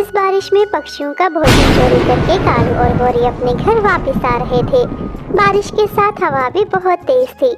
तेज बारिश में पक्षियों का भोजन चोरी करके कालू और गौरी अपने घर वापस आ रहे थे। बारिश के साथ हवा भी बहुत तेज थी।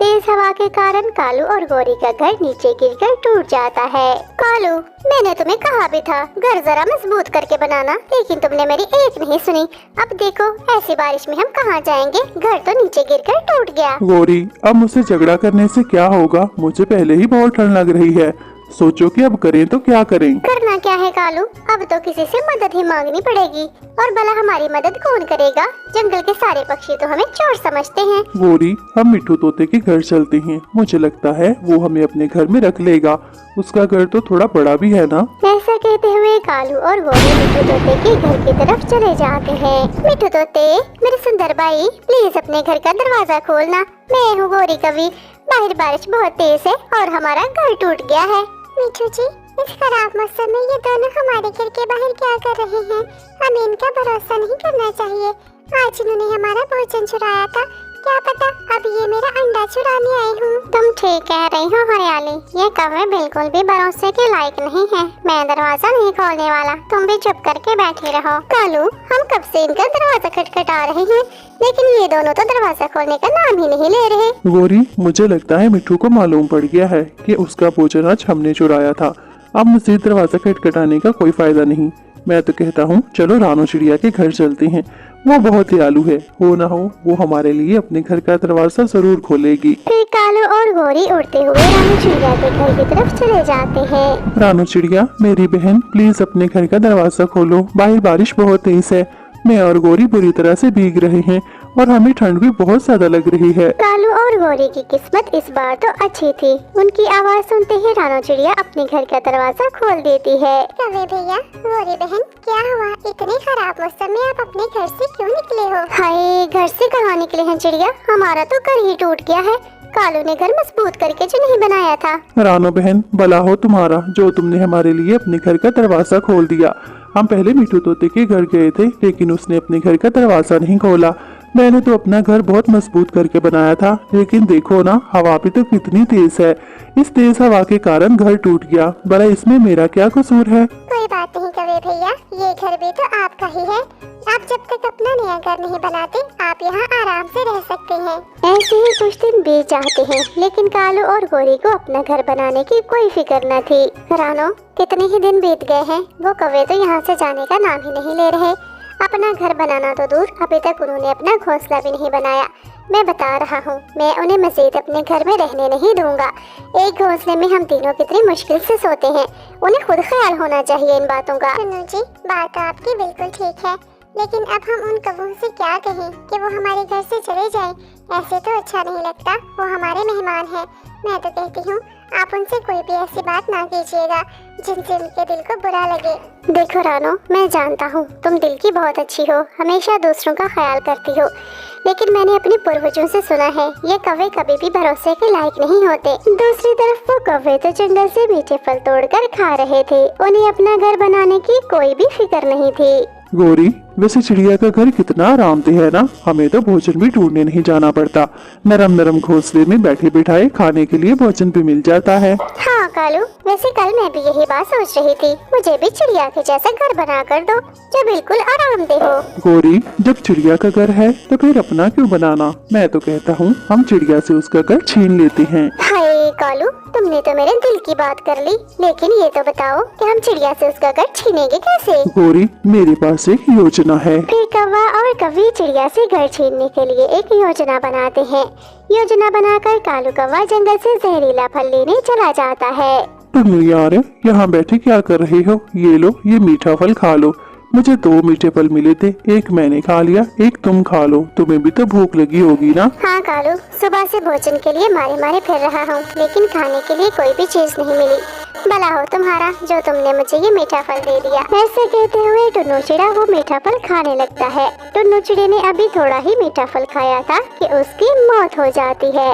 तेज हवा के कारण कालू और गौरी का घर नीचे गिरकर टूट जाता है। कालू, मैंने तुम्हें कहा भी था घर जरा मजबूत करके बनाना, लेकिन तुमने मेरी एक नहीं सुनी। अब देखो ऐसी बारिश में हम कहाँ जाएंगे, घर तो नीचे गिरकर टूट गया। गौरी, अब मुझसे झगड़ा करने से क्या होगा? मुझे पहले ही बहुत ठंड लग रही है। सोचो कि अब करें तो क्या करें? करना क्या है कालू, अब तो किसी से मदद ही मांगनी पड़ेगी। और भला हमारी मदद कौन करेगा? जंगल के सारे पक्षी तो हमें चोर समझते हैं। गौरी, हम मिट्टू तोते के घर चलते हैं। मुझे लगता है वो हमें अपने घर में रख लेगा। उसका घर तो थोड़ा बड़ा भी है ना। ऐसा कहते हुए कालू और गौरी मिट्टू तोते के घर की तरफ चले जाते हैं। मिट्टू तोते, मेरे सुंदर भाई, प्लीज अपने घर का दरवाजा खोलना। मैं हूँ गौरी कवि। बाहर बारिश बहुत तेज है और हमारा घर टूट गया है। मिट्टू जी, इस खराब मौसम में ये दोनों हमारे घर के बाहर क्या कर रहे हैं? हमें इनका भरोसा नहीं करना चाहिए। आज इन्होंने हमारा भोजन चुराया था, क्या पता अब ये मेरा अंडा चुराने आए हूँ। तुम ठीक कह रही हो हरियाली, ये कौवे बिल्कुल भी भरोसे के लायक नहीं है। मैं दरवाजा नहीं खोलने वाला, तुम भी चुप करके बैठे रहो। कालू, हम कब से इनका दरवाजा खटखटा रहे हैं, लेकिन ये दोनों तो दरवाजा खोलने का नाम ही नहीं ले रहे। गौरी, मुझे लगता है मिट्टू को मालूम पड़ गया है कि उसका भोजन आज हमने चुराया था। अब मुझे दरवाजा खटखटाने का कोई फायदा नहीं। मैं तो कहता हूँ चलो रानू चिड़िया के घर चलते हैं। वो बहुत दयालु है, हो ना हो वो हमारे लिए अपने घर का दरवाजा जरूर खोलेगी। फिर कालू और गौरी उड़ते हुए रानू चिड़िया के घर की तरफ चले जाते हैं। रानू चिड़िया, मेरी बहन, प्लीज अपने घर का दरवाजा खोलो। बाहर बारिश बहुत तेज है। मैं और गौरी बुरी तरह से भीग रहे हैं और हमें ठंड भी बहुत ज्यादा लग रही है। कालू और गौरी की किस्मत इस बार तो अच्छी थी। उनकी आवाज सुनते ही रानू चिड़िया अपने घर का दरवाजा खोल देती है। कवि भैया, गौरी बहन, क्या हुआ? इतने खराब मौसम में आप अपने घर से क्यों निकले हो? हाय, घर से कहाँ निकले हैं चिड़िया, हमारा तो घर ही टूट गया है। कालू ने घर मजबूत करके जो नहीं बनाया था। रानो बहन, भला हो तुम्हारा जो तुमने हमारे लिए अपने घर का दरवाजा खोल दिया। हम पहले मिट्टू तोते के घर गए थे, लेकिन उसने अपने घर का दरवाजा नहीं खोला। मैंने तो अपना घर बहुत मजबूत करके बनाया था, लेकिन देखो ना, हवा भी तो कितनी तेज है। इस तेज हवा के कारण घर टूट गया। भला इसमें मेरा क्या कसूर है? कोई बात नहीं कवि भैया, ये घर भी तो आपका ही है। आप जब तक अपना नया घर नहीं बनाते, आप यहाँ आराम से रह सकते हैं। ऐसे ही कुछ दिन बीत जाते हैं, लेकिन कालू और गौरी को अपना घर बनाने की कोई फिक्र न थी। रानो, कितने ही दिन बीत गए हैं, वो कौवे तो यहाँ से जाने का नाम ही नहीं ले रहे। अपना घर बनाना तो दूर, अभी तक उन्होंने अपना घोंसला भी नहीं बनाया। मैं बता रहा हूँ, मैं उन्हें मजीद अपने घर में रहने नहीं दूंगा। एक घोंसले में हम तीनों कितनी मुश्किल से सोते हैं, उन्हें खुद ख्याल होना चाहिए इन बातों का। जी, बात आपकी बिल्कुल ठीक है, लेकिन अब हम उन कौवों से क्या कहें कि वो हमारे घर से चले जाएं? ऐसे तो अच्छा नहीं लगता, वो हमारे मेहमान हैं। मैं तो कहती हूँ आप उनसे कोई भी ऐसी बात ना कीजिएगा जिनसे उनके दिल को बुरा लगे। देखो रानो, मैं जानता हूँ तुम दिल की बहुत अच्छी हो, हमेशा दूसरों का ख्याल करती हो, लेकिन मैंने अपने पूर्वजों से सुना है ये कौवे कभी भी भरोसे के लायक नहीं होते। दूसरी तरफ वो कौवे तो जंगल से मीठे फल तोड़कर खा रहे थे, उन्हें अपना घर बनाने की कोई भी फिक्र नहीं थी। गौरी, वैसे चिड़िया का घर कितना आरामदेह है ना। हमें तो भोजन भी ढूंढने नहीं जाना पड़ता। नरम नरम घोंसले में बैठे बिठाए खाने के लिए भोजन भी मिल जाता है। हाँ कालू, वैसे कल मैं भी यही बात सोच रही थी, मुझे भी चिड़िया के जैसा घर बना कर दो जो बिल्कुल आरामदेह हो। गौरी, जब चिड़िया का घर है तो फिर अपना क्यों बनाना? मैं तो कहता हूँ हम चिड़िया से उसका घर छीन लेते हैं। हाय कालू, तुमने तो मेरे दिल की बात कर ली, लेकिन ये तो बताओ कि हम चिड़िया से उसका घर छीनेंगे कैसे? गौरी, मेरे पास एक योजना है। फिर कौवा और कवि चिड़िया से घर छीनने के लिए एक योजना बनाते हैं। योजना बनाकर कालू कौवा जंगल से जहरीला फल लेने चला जाता है। तुम यार यहाँ बैठे क्या कर रहे हो? ये लो, ये मीठा फल खा लो। मुझे 2 मीठे फल मिले थे, एक मैंने खा लिया, एक तुम खा लो। तुम्हें भी तो भूख लगी होगी ना? हाँ कालू, सुबह से भोजन के लिए मारे मारे फिर रहा हूँ, लेकिन खाने के लिए कोई भी चीज नहीं मिली। भला हो तुम्हारा जो तुमने मुझे ये मीठा फल दे दिया। ऐसे कहते हुए टुन्नू चिड़ा वो मीठा फल खाने लगता है। टुन्नू चिड़े ने अभी थोड़ा ही मीठा फल खाया था कि उसकी मौत हो जाती है।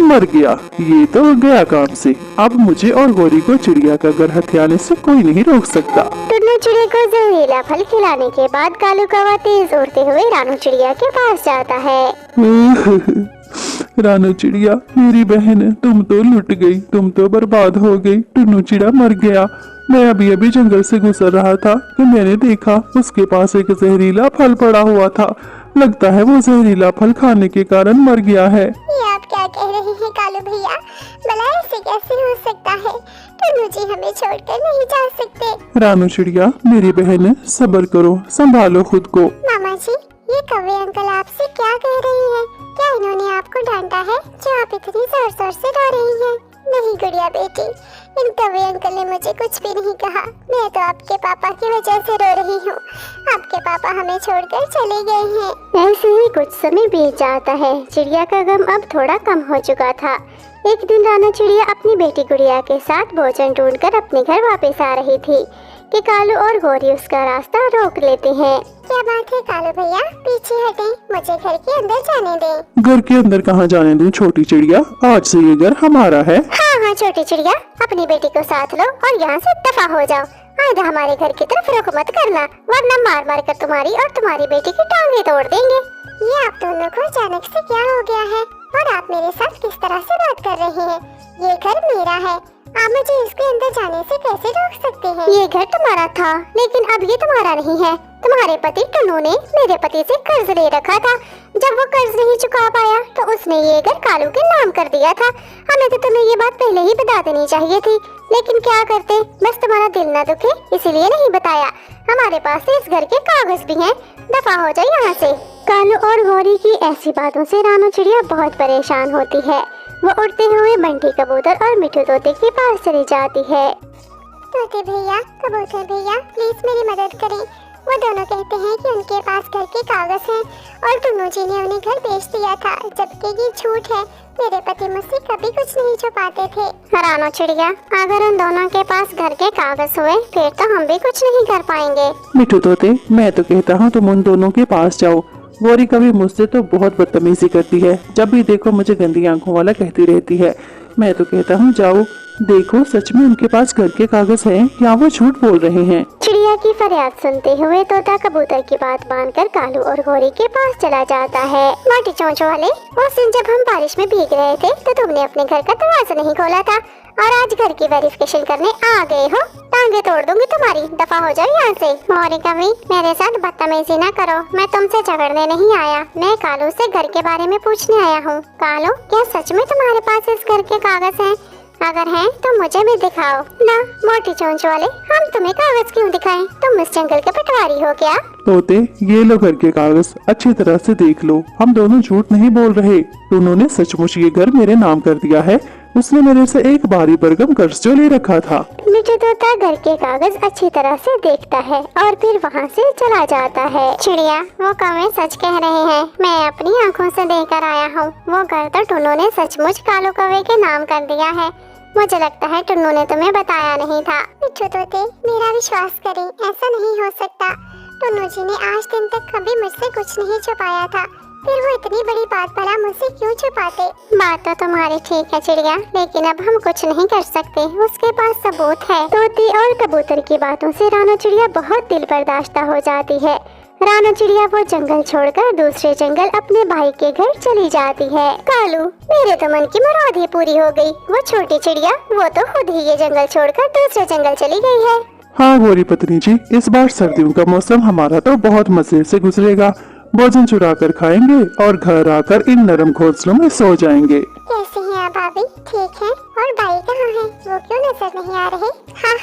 मर गया, ये तो गया काम से। अब मुझे और गौरी को चिड़िया का घर हथियाने से कोई नहीं रोक सकता। टुन्नू चिड़े को जहरीला फल खिलाने के बाद कालू कौवा तेज उड़ते हुए रानू चिड़िया के पास जाता है। रानू चिड़िया, मेरी बहन, तुम तो लुट गई, तुम तो बर्बाद हो गई। टुन्नू चिड़ा मर गया। मैं अभी अभी जंगल से गुजर रहा था कि मैंने देखा उसके पास एक जहरीला फल पड़ा हुआ था। लगता है वो जहरीला फल खाने के कारण मर गया है। ये आप क्या कह रहे हैं कालू भैया? भला ऐसे कैसे हो सकता है? टुन्नू जी हमें छोड़कर नहीं जा सकते। रानू चिड़िया, मेरी बहन, सब्र करो, संभालो खुद को। मामा जी, ये कौवे अंकल आपसे क्या कह रही हैं? क्या इन्होंने आपको डांटा है जो आप इतनी जोर जोर से रो रही हैं? नहीं गुड़िया बेटी, इन कौवे अंकल ने मुझे कुछ भी नहीं कहा। मैं तो आपके पापा की वजह से रो रही हूँ। आपके पापा हमें छोड़कर चले गए हैं। ऐसे ही कुछ समय बीत जाता है। चिड़िया का गम अब थोड़ा कम हो चुका था। एक दिन रानू चिड़िया अपनी बेटी गुड़िया के साथ भोजन ढूंढकर अपने घर वापस आ रही थी कि कालू और गौरी उसका रास्ता रोक लेते हैं। क्या बात है कालू भैया, पीछे हटें, मुझे घर के अंदर जाने दें। घर के अंदर कहाँ जाने दूं छोटी चिड़िया, आज से ये घर हमारा है। हाँ छोटी चिड़िया, अपनी बेटी को साथ लो और यहाँ से दफा हो जाओ। आधा हमारे घर की तरफ रुख मत करना, वरना मार मार कर तुम्हारी और तुम्हारी बेटी की टांगे तोड़ देंगे। ये आप दोनों को अचानक से क्या हो गया है और आप मेरे साथ किस तरह से बात कर रहे हैं? ये घर मेरा है, आप मुझे इसके अंदर जाने से कैसे रोक सकते हैं? ये घर तुम्हारा था, लेकिन अब ये तुम्हारा नहीं है। तुम्हारे पति टुन्नू ने मेरे पति से कर्ज ले रखा था। जब वो कर्ज नहीं चुका पाया तो उसने ये घर कालू के नाम कर दिया था। हमें तो तुम्हें ये बात पहले ही बता देनी चाहिए थी, लेकिन क्या करते, बस तुम्हारा दिल न दुखे इसीलिए नहीं बताया। हमारे पास इस घर के कागज भी हैं, दफा हो जाए यहाँ से। कालू और गौरी की ऐसी बातों से रानू चिड़िया बहुत परेशान होती है। वो उड़ते हुए बंटी कबूतर और मिठू तोते के पास चली जाती है। तोते भैया, कबूतर भैया, प्लीज मेरी मदद करें। वो दोनों कहते हैं कि उनके पास घर के कागज हैं और टुन्नू जी ने उन्हें घर बेच दिया था, जबकि ये झूठ है। मेरे पति मुझसे कभी कुछ नहीं छुपाते थे। रानू चिड़िया, अगर उन दोनों के पास घर के कागज हुए फिर तो हम भी कुछ नहीं कर पाएंगे। मिठू तोते, मैं तो कहता हूँ तुम उन दोनों के पास जाओ। गौरी कभी मुझसे तो बहुत बदतमीजी करती है, जब भी देखो मुझे गंदी आंखों वाला कहती रहती है। मैं तो कहता हूँ जाओ, देखो सच में उनके पास घर के कागज हैं या वो झूठ बोल रहे हैं। चिड़िया की फरियाद सुनते हुए तोता कबूतर की बात मानकर कालू और गौरी के पास चला जाता है। मोटी चोंचों वाले, उस दिन जब हम बारिश में भीग रहे थे तो तुमने अपने घर का दरवाजा नहीं खोला था और आज घर की वेरिफिकेशन करने आ गए हो। टांगे तोड़ दूंगी तुम्हारी, दफा हो जाओ यहाँ से। गौरी कभी मेरे साथ बदतमीजी न करो, मैं तुमसे झगड़ने नहीं आया, मैं कालू से घर के बारे में पूछने आया हूँ। कालू, क्या सच में तुम्हारे पास इस घर के कागज हैं? अगर हैं तो मुझे भी दिखाओ ना। मोटी चोंच वाले, हम तुम्हें कागज क्यों दिखाएं? तुम इस जंगल के पटवारी हो क्या? तोते, ये लो घर के कागज, अच्छी तरह से देख लो, हम दोनों झूठ नहीं बोल रहे। उन्होंने सचमुच ये घर मेरे नाम कर दिया है। उसने मेरे से एक भारी भरकम कर्ज जो ले रखा था। मिठू तोता घर के कागज अच्छी तरह से देखता है और फिर वहाँ से चला जाता है। चिड़िया, वो कौवे सच कह रहे हैं, मैं अपनी आँखों से देखकर आया हूँ। वो घर तो टुन्नू ने सचमुच कालू कौवे के नाम कर दिया है। मुझे लगता है टुन्नू ने तुम्हें बताया नहीं था। मिठू तोते, मेरा विश्वास करें, ऐसा नहीं हो सकता। टुन्नू जी ने आज दिन तक कभी मुझसे कुछ नहीं छुपाया था, फिर वो इतनी बड़ी बात भला मुझसे क्यों छुपाते? बात तो तुम्हारी ठीक है चिड़िया, लेकिन अब हम कुछ नहीं कर सकते, उसके पास सबूत है। तोते और कबूतर की बातों से रानू चिड़िया बहुत दिल बर्दाश्त हो जाती है। रानू चिड़िया वो जंगल छोड़कर दूसरे जंगल अपने भाई के घर चली जाती है। कालू, मेरे तो मन की मुराद ही पूरी हो गई। वो छोटी चिड़िया, वो तो खुद ही ये जंगल छोड़कर दूसरे जंगल चली गई है। हाँ गौरी पत्नी जी, इस बार सर्दियों का मौसम हमारा तो बहुत मजे से गुजरेगा। भोजन चुरा कर खाएंगे और घर आकर इन नरम घोंसलों में सो जाएंगे। कैसे हैं आप भाभी? ठीक है। और भाई कहाँ हैं? वो क्यों नजर नहीं आ रहे?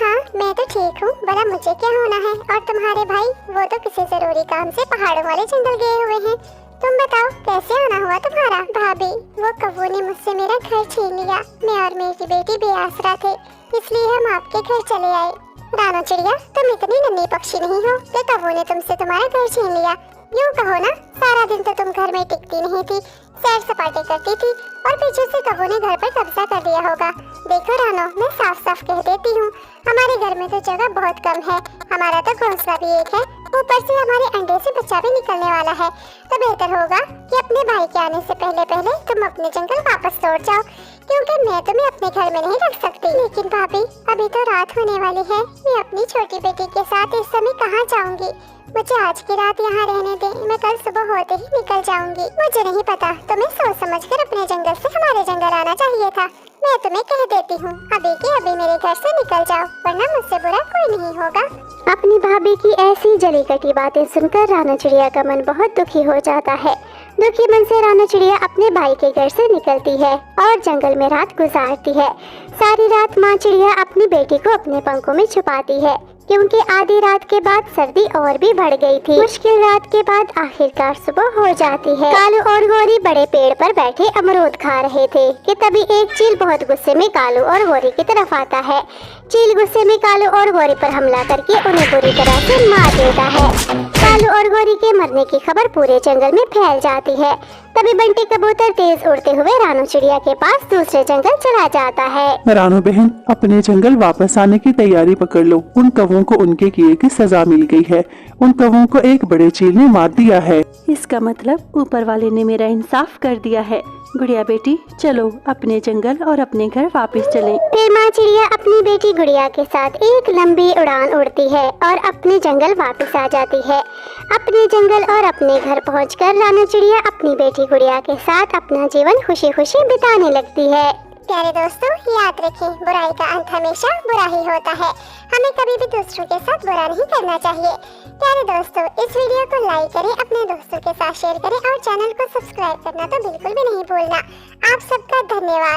हाँ, मैं तो ठीक हूँ, भला मुझे क्या होना है? और तुम्हारे भाई, वो तो किसी जरूरी काम से पहाड़ों वाले जंगल गए हुए हैं। तुम बताओ कैसे आना हुआ तुम्हारा? भाभी, वो कौवों ने मुझसे मेरा घर छीन लिया। मैं और मेरी बेटी बेआसरा थे, इसलिए हम आपके घर चले आए। रानू चिड़िया, तुम इतनी नन्ही पक्षी नहीं हो कि कौवों ने तुमसे तुम्हारा घर छीन लिया। यूँ कहो ना, सारा दिन तो तुम घर में टिकती नहीं थी, सैर सपाटे करती थी और पीछे से कौवों ने घर पर कब्जा कर लिया होगा। देखो रानो, मैं साफ साफ कह देती हूँ, हमारे घर में तो जगह बहुत कम है। हमारा तो घोंसला भी एक है, ऊपर से हमारे अंडे से बच्चा भी निकलने वाला है। तो बेहतर होगा कि अपने भाई के आने से पहले तुम अपने जंगल वापस लौट जाओ। क्योंकि मैं तुम्हें अपने घर में नहीं रख सकती। लेकिन भाभी, अभी तो रात होने वाली है। मैं अपनी छोटी बेटी के साथ इस समय कहाँ जाऊँगी? मुझे आज की रात यहाँ रहने दे, मैं कल सुबह होते ही निकल जाऊंगी। मुझे नहीं पता, तुम्हें सोच समझकर अपने जंगल से हमारे जंगल आना चाहिए था। मैं तुम्हें कह देती हूँ, अभी के अभी मेरे घर से निकल जाओ, वरना मुझसे बुरा कोई नहीं होगा। अपनी भाभी की ऐसी जली कटी बातें सुनकर रानू चिड़िया का मन बहुत दुखी हो जाता है। दुखी मन से रानू चिड़िया अपने भाई के घर से निकलती है और जंगल में रात गुजारती है। सारी रात माँ चिड़िया अपनी बेटी को अपने पंखों में छुपाती है, क्योंकि आधी रात के बाद सर्दी और भी बढ़ गई थी। मुश्किल रात के बाद आखिरकार सुबह हो जाती है। कालू और गोरी बड़े पेड़ पर बैठे अमरूद खा रहे थे कि तभी एक चील बहुत गुस्से में कालू और गोरी की तरफ आता है। चील गुस्से में कालू और गोरी पर हमला करके उन्हें बुरी तरह से मार देता है। कालू और गोरी के मरने की खबर पूरे जंगल में फैल जाती है। तभी बंटी कबूतर तेज उड़ते हुए रानू चिड़िया के पास दूसरे जंगल चला जाता है। रानू बहन, अपने जंगल वापस आने की तैयारी पकड़ लो। उन कौवों को उनके किए की सजा मिल गई है। उन कौवों को एक बड़े चील ने मार दिया है। इसका मतलब ऊपर वाले ने मेरा इंसाफ कर दिया है। गुड़िया बेटी, चलो अपने जंगल और अपने घर वापस चलें। फिर माँ चिड़िया अपनी बेटी गुड़िया के साथ एक लंबी उड़ान उड़ती है और अपने जंगल वापस आ जाती है। अपने जंगल और अपने घर पहुंचकर रानू चिड़िया अपनी बेटी गुड़िया के साथ अपना जीवन खुशी खुशी बिताने लगती है। प्यारे दोस्तों, याद रखें, बुराई का अंत हमेशा बुरा ही होता है। हमें कभी भी दूसरों के साथ बुरा नहीं करना चाहिए। प्यारे दोस्तों, इस वीडियो को लाइक करें, अपने दोस्तों के साथ शेयर करें और चैनल को सब्सक्राइब करना तो बिल्कुल भी नहीं भूलना। आप सबका धन्यवाद।